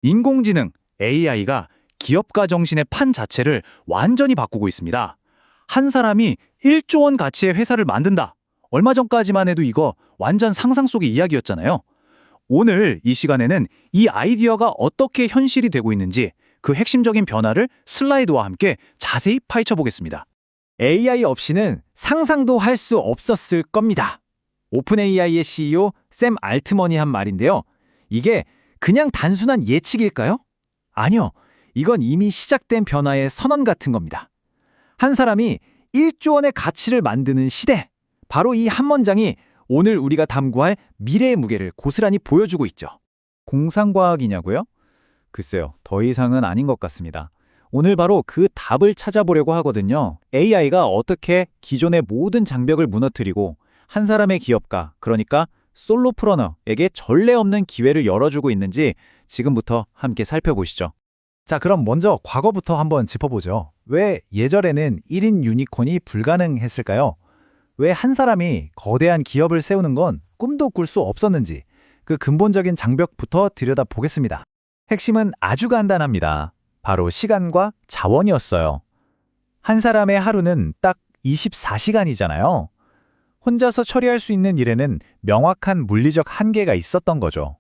인공지능, AI가 기업가 정신의 판 자체를 완전히 바꾸고 있습니다. 한 사람이 1조 원 가치의 회사를 만든다. 얼마 전까지만 해도 이거 완전 상상 속의 이야기였잖아요. 오늘 이 시간에는 이 아이디어가 어떻게 현실이 되고 있는지 그 핵심적인 변화를 슬라이드와 함께 자세히 파헤쳐 보겠습니다. AI 없이는 상상도 할 수 없었을 겁니다. 오픈 AI의 CEO 샘 알트먼이 한 말인데요. 이게 그냥 단순한 예측일까요? 아니요. 이건 이미 시작된 변화의 선언 같은 겁니다. 한 사람이 1조 원의 가치를 만드는 시대. 바로 이 한 문장이 오늘 우리가 탐구할 미래의 무게를 고스란히 보여주고 있죠. 공상과학이냐고요? 글쎄요, 더 이상은 아닌 것 같습니다. 오늘 바로 그 답을 찾아보려고 하거든요. AI가 어떻게 기존의 모든 장벽을 무너뜨리고 한 사람의 기업가, 그러니까 솔로프러너에게 전례 없는 기회를 열어주고 있는지 지금부터 함께 살펴보시죠. 자, 그럼 먼저 과거부터 한번 짚어보죠. 왜 예전에는 1인 유니콘이 불가능했을까요? 왜 한 사람이 거대한 기업을 세우는 건 꿈도 꿀 수 없었는지 그 근본적인 장벽부터 들여다보겠습니다. 핵심은 아주 간단합니다. 바로 시간과 자원이었어요. 한 사람의 하루는 딱 24시간이잖아요. 혼자서 처리할 수 있는 일에는 명확한 물리적 한계가 있었던 거죠.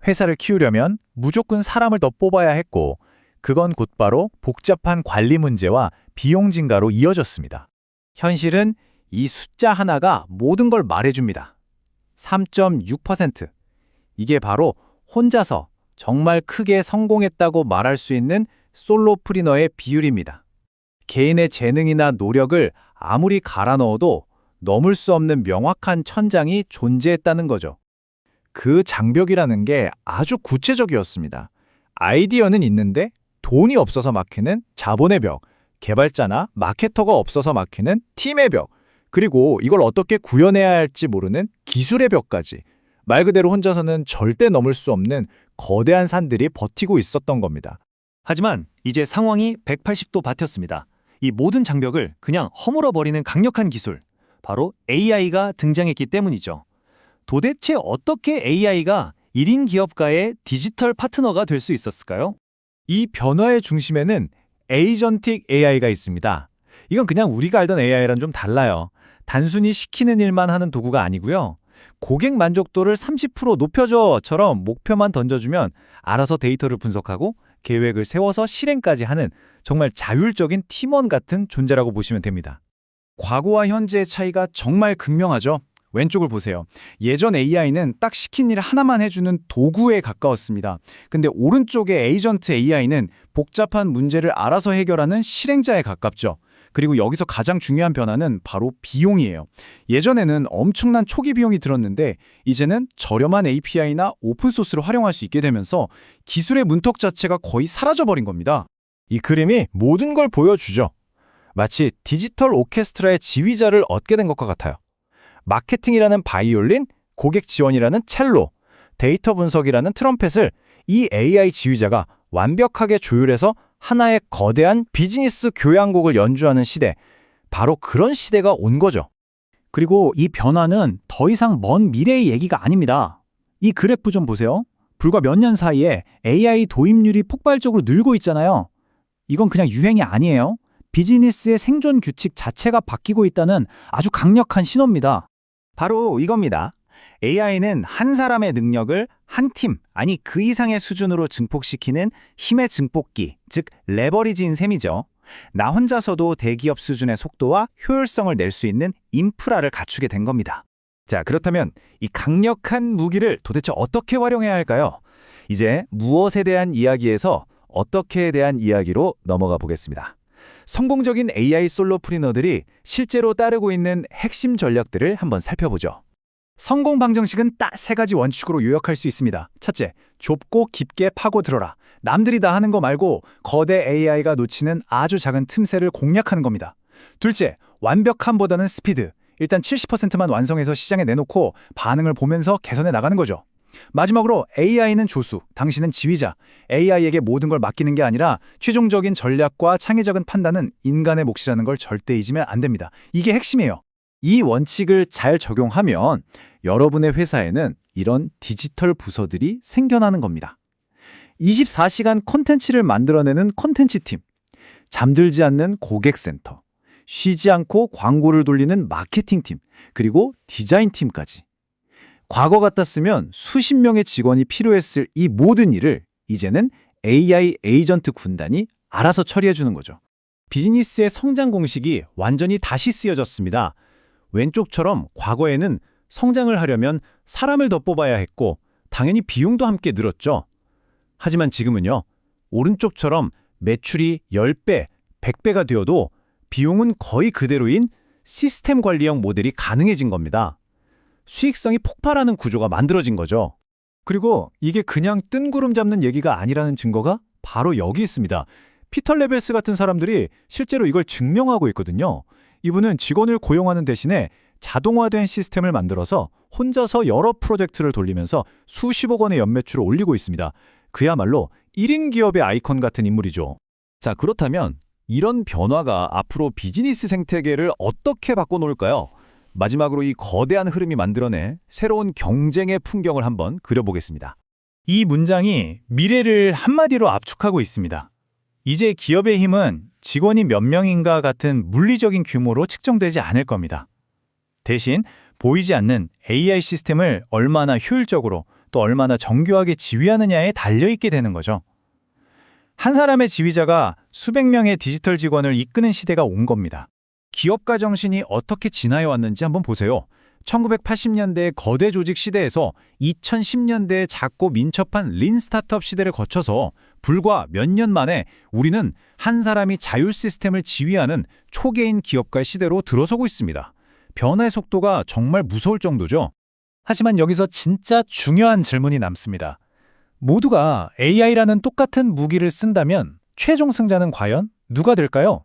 회사를 키우려면 무조건 사람을 더 뽑아야 했고, 그건 곧바로 복잡한 관리 문제와 비용 증가로 이어졌습니다. 현실은 이 숫자 하나가 모든 걸 말해줍니다. 3.6%. 이게 바로 혼자서 정말 크게 성공했다고 말할 수 있는 솔로프리너의 비율입니다. 개인의 재능이나 노력을 아무리 갈아 넣어도 넘을 수 없는 명확한 천장이 존재했다는 거죠. 그 장벽이라는 게 아주 구체적이었습니다. 아이디어는 있는데 돈이 없어서 막히는 자본의 벽, 개발자나 마케터가 없어서 막히는 팀의 벽, 그리고 이걸 어떻게 구현해야 할지 모르는 기술의 벽까지. 말 그대로 혼자서는 절대 넘을 수 없는 거대한 산들이 버티고 있었던 겁니다. 하지만 이제 상황이 180도 바뀌었습니다. 이 모든 장벽을 그냥 허물어버리는 강력한 기술, 바로 AI가 등장했기 때문이죠. 도대체 어떻게 AI가 1인 기업가의 디지털 파트너가 될 수 있었을까요? 이 변화의 중심에는 에이전틱 AI가 있습니다. 이건 그냥 우리가 알던 AI랑 좀 달라요. 단순히 시키는 일만 하는 도구가 아니고요. 고객 만족도를 30% 높여줘처럼 목표만 던져주면 알아서 데이터를 분석하고 계획을 세워서 실행까지 하는 정말 자율적인 팀원 같은 존재라고 보시면 됩니다. 과거와 현재의 차이가 정말 극명하죠. 왼쪽을 보세요. 예전 AI는 딱 시킨 일 하나만 해주는 도구에 가까웠습니다. 근데 오른쪽의 에이전트 AI는 복잡한 문제를 알아서 해결하는 실행자에 가깝죠. 그리고 여기서 가장 중요한 변화는 바로 비용이에요. 예전에는 엄청난 초기 비용이 들었는데 이제는 저렴한 API나 오픈소스를 활용할 수 있게 되면서 기술의 문턱 자체가 거의 사라져버린 겁니다. 이 그림이 모든 걸 보여주죠. 마치 디지털 오케스트라의 지휘자를 얻게 된 것과 같아요. 마케팅이라는 바이올린, 고객 지원이라는 첼로, 데이터 분석이라는 트럼펫을 이 AI 지휘자가 완벽하게 조율해서 하나의 거대한 비즈니스 교향곡을 연주하는 시대, 바로 그런 시대가 온 거죠. 그리고 이 변화는 더 이상 먼 미래의 얘기가 아닙니다. 이 그래프 좀 보세요. 불과 몇 년 사이에 AI 도입률이 폭발적으로 늘고 있잖아요. 이건 그냥 유행이 아니에요. 비즈니스의 생존 규칙 자체가 바뀌고 있다는 아주 강력한 신호입니다. 바로 이겁니다. AI는 한 사람의 능력을 한 팀, 아니 그 이상의 수준으로 증폭시키는 힘의 증폭기, 즉 레버리지인 셈이죠. 나 혼자서도 대기업 수준의 속도와 효율성을 낼 수 있는 인프라를 갖추게 된 겁니다. 자, 그렇다면 이 강력한 무기를 도대체 어떻게 활용해야 할까요? 이제 무엇에 대한 이야기에서 어떻게에 대한 이야기로 넘어가 보겠습니다. 성공적인 AI 솔로프리너들이 실제로 따르고 있는 핵심 전략들을 한번 살펴보죠. 성공 방정식은 딱 세 가지 원칙으로 요약할 수 있습니다. 첫째, 좁고 깊게 파고들어라. 남들이 다 하는 거 말고 거대 AI가 놓치는 아주 작은 틈새를 공략하는 겁니다. 둘째, 완벽함보다는 스피드. 일단 70%만 완성해서 시장에 내놓고 반응을 보면서 개선해 나가는 거죠. 마지막으로 AI는 조수, 당신은 지휘자. AI에게 모든 걸 맡기는 게 아니라 최종적인 전략과 창의적인 판단은 인간의 몫이라는 걸 절대 잊으면 안 됩니다. 이게 핵심이에요. 이 원칙을 잘 적용하면 여러분의 회사에는 이런 디지털 부서들이 생겨나는 겁니다. 24시간 콘텐츠를 만들어내는 콘텐츠팀, 잠들지 않는 고객센터, 쉬지 않고 광고를 돌리는 마케팅팀, 그리고 디자인팀까지. 과거 같았으면 수십 명의 직원이 필요했을 이 모든 일을 이제는 AI 에이전트 군단이 알아서 처리해 주는 거죠. 비즈니스의 성장 공식이 완전히 다시 쓰여졌습니다. 왼쪽처럼 과거에는 성장을 하려면 사람을 더 뽑아야 했고 당연히 비용도 함께 늘었죠. 하지만 지금은요. 오른쪽처럼 매출이 10배, 100배가 되어도 비용은 거의 그대로인 시스템 관리형 모델이 가능해진 겁니다. 수익성이 폭발하는 구조가 만들어진 거죠. 그리고 이게 그냥 뜬구름 잡는 얘기가 아니라는 증거가 바로 여기 있습니다. 피터 레벨스 같은 사람들이 실제로 이걸 증명하고 있거든요. 이분은 직원을 고용하는 대신에 자동화된 시스템을 만들어서 혼자서 여러 프로젝트를 돌리면서 수십억 원의 연매출을 올리고 있습니다. 그야말로 1인 기업의 아이콘 같은 인물이죠. 자, 그렇다면 이런 변화가 앞으로 비즈니스 생태계를 어떻게 바꿔놓을까요? 마지막으로 이 거대한 흐름이 만들어낼 새로운 경쟁의 풍경을 한번 그려보겠습니다. 이 문장이 미래를 한마디로 압축하고 있습니다. 이제 기업의 힘은 직원이 몇 명인가 같은 물리적인 규모로 측정되지 않을 겁니다. 대신 보이지 않는 AI 시스템을 얼마나 효율적으로 또 얼마나 정교하게 지휘하느냐에 달려있게 되는 거죠. 한 사람의 지휘자가 수백 명의 디지털 직원을 이끄는 시대가 온 겁니다. 기업가 정신이 어떻게 진화해 왔는지 한번 보세요. 1980년대의 거대 조직 시대에서 2010년대의 작고 민첩한 린 스타트업 시대를 거쳐서 불과 몇 년 만에 우리는 한 사람이 자율 시스템을 지휘하는 초개인 기업가의 시대로 들어서고 있습니다. 변화의 속도가 정말 무서울 정도죠. 하지만 여기서 진짜 중요한 질문이 남습니다. 모두가 AI라는 똑같은 무기를 쓴다면 최종 승자는 과연 누가 될까요?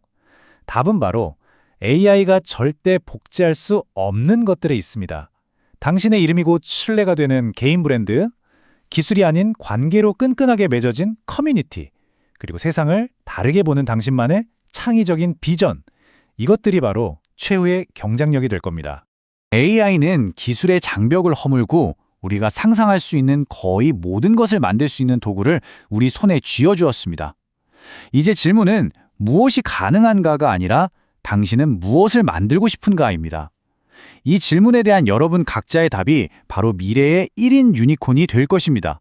답은 바로 AI가 절대 복제할 수 없는 것들에 있습니다. 당신의 이름이 곧 신뢰가 되는 개인 브랜드, 기술이 아닌 관계로 끈끈하게 맺어진 커뮤니티, 그리고 세상을 다르게 보는 당신만의 창의적인 비전, 이것들이 바로 최후의 경쟁력이 될 겁니다. AI는 기술의 장벽을 허물고 우리가 상상할 수 있는 거의 모든 것을 만들 수 있는 도구를 우리 손에 쥐어주었습니다. 이제 질문은 무엇이 가능한가가 아니라 당신은 무엇을 만들고 싶은가입니다. 이 질문에 대한 여러분 각자의 답이 바로 미래의 1인 유니콘이 될 것입니다.